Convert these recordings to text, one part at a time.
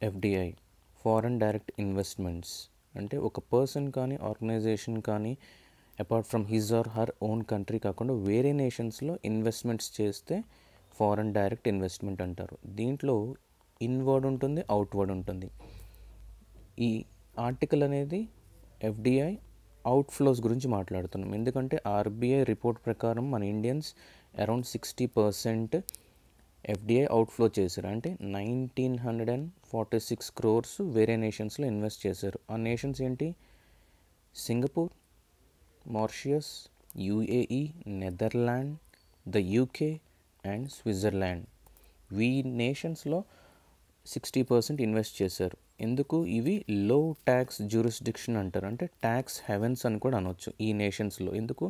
FDI foreign direct investments అంటే ఒక person కానీ ఆర్గనైజేషన్ కానీ apart from his or her own country కాకుండా వేరే నేషన్స్లో ఇన్వెస్ట్మెంట్స్ చేస్తే ఫారెన్ డైరెక్ట్ ఇన్వెస్ట్మెంట్ అంటారు. దీంట్లో ఇన్వర్డ్ ఉంటుంది, అవుట్వర్డ్ ఉంటుంది. ఈ ఆర్టికల్ అనేది ఎఫ్డిఐ అవుట్ఫ్లోస్ గురించి మాట్లాడుతున్నాం. ఎందుకంటే ఆర్బీఐ రిపోర్ట్ ప్రకారం మన ఇండియన్స్ అరౌండ్ 60% ఎఫ్డిఐ అవుట్ఫ్లో చేశారు. అంటే 1946 crores వేరే నేషన్స్లో ఇన్వెస్ట్ చేశారు. ఆ నేషన్స్ ఏంటి? Singapore, Mauritius, UAE, Netherland, the UK and Switzerland. ఈ నేషన్స్లో 60% ఇన్వెస్ట్ చేశారు. ఎందుకు? ఇవి లో ట్యాక్స్ జ్యూరిస్డిక్షన్ అంటారు. అంటే ట్యాక్స్ హెవెన్స్ అని కూడా అనొచ్చు ఈ నేషన్స్లో. ఎందుకు?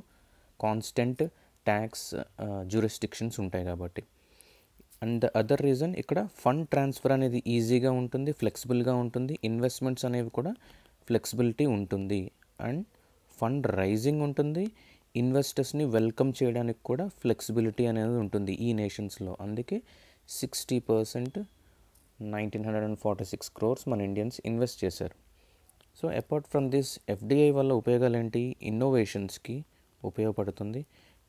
కాన్స్టెంట్ ట్యాక్స్ జ్యూరిస్డిక్షన్స్ ఉంటాయి కాబట్టి. అండ్ ద అదర్ రీజన్ ఇక్కడ ఫండ్ ట్రాన్స్ఫర్ అనేది ఈజీగా ఉంటుంది, ఫ్లెక్సిబుల్గా ఉంటుంది. ఇన్వెస్ట్మెంట్స్ అనేవి కూడా ఫ్లెక్సిబిలిటీ ఉంటుంది. అండ్ ఫండ్ రైజింగ్ ఉంటుంది. ఇన్వెస్టర్స్ని వెల్కమ్ చేయడానికి కూడా ఫ్లెక్సిబిలిటీ అనేది ఉంటుంది ఈ నేషన్స్లో. అందుకే 60% 1946 crores మన ఇండియన్స్ ఇన్వెస్ట్ చేశారు. So apart from this FDI వల్ల ఉపయోగాలు ఏంటి? ఇన్నోవేషన్స్కి ఉపయోగపడుతుంది,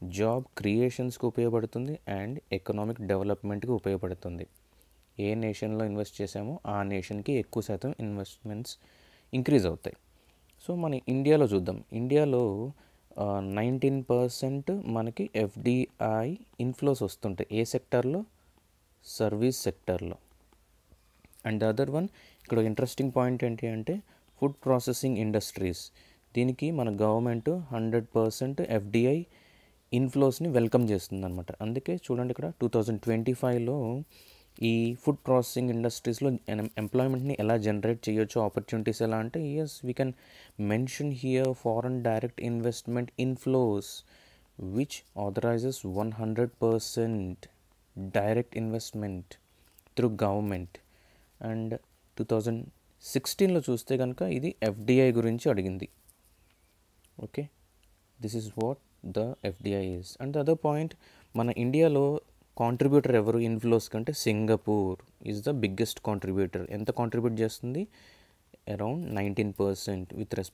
జాబ్ క్రియేషన్స్కి ఉపయోగపడుతుంది అండ్ ఎకనామిక్ డెవలప్మెంట్కి ఉపయోగపడుతుంది. ఏ నేషన్లో ఇన్వెస్ట్ చేసామో ఆ నేషన్కి ఎక్కువ శాతం ఇన్వెస్ట్మెంట్స్ ఇంక్రీజ్ అవుతాయి. సో మన ఇండియాలో చూద్దాం. ఇండియాలో 19% మనకి ఎఫ్డిఐ ఇన్ఫ్లోస్ వస్తుంటాయి. ఏ సెక్టార్లో? సర్వీస్ సెక్టార్లో. అండ్ ద అదర్ వన్, ఇక్కడ ఇంట్రెస్టింగ్ పాయింట్ ఏంటి అంటే ఫుడ్ ప్రాసెసింగ్ ఇండస్ట్రీస్. దీనికి మన గవర్నమెంట్ 100% ఎఫ్డిఐ ఇన్ఫ్లోస్ని వెల్కమ్ చేస్తుంది అనమాట. అందుకే చూడండి ఇక్కడ 2025లో ఈ ఫుడ్ ప్రాసెసింగ్ ఇండస్ట్రీస్లో ఎంప్లాయ్మెంట్ని ఎలా జనరేట్ చేయొచ్చు, ఆపర్చునిటీస్ ఎలా అంటే as we can mention here foreign direct investment inflows which authorises 100% direct investment through government. And 2016లో చూస్తే కనుక ఇది ఎఫ్డిఐ గురించి అడిగింది. Okay, this is what the FDI is. And the other point, మన ఇండియాలో కాంట్రిబ్యూటర్ ఎవరు ఇన్ఫ్లోస్ కంటే? Singapore is the biggest contributor. ఎంత కాంట్రిబ్యూట్ చేస్తుంది? Around 19% with respect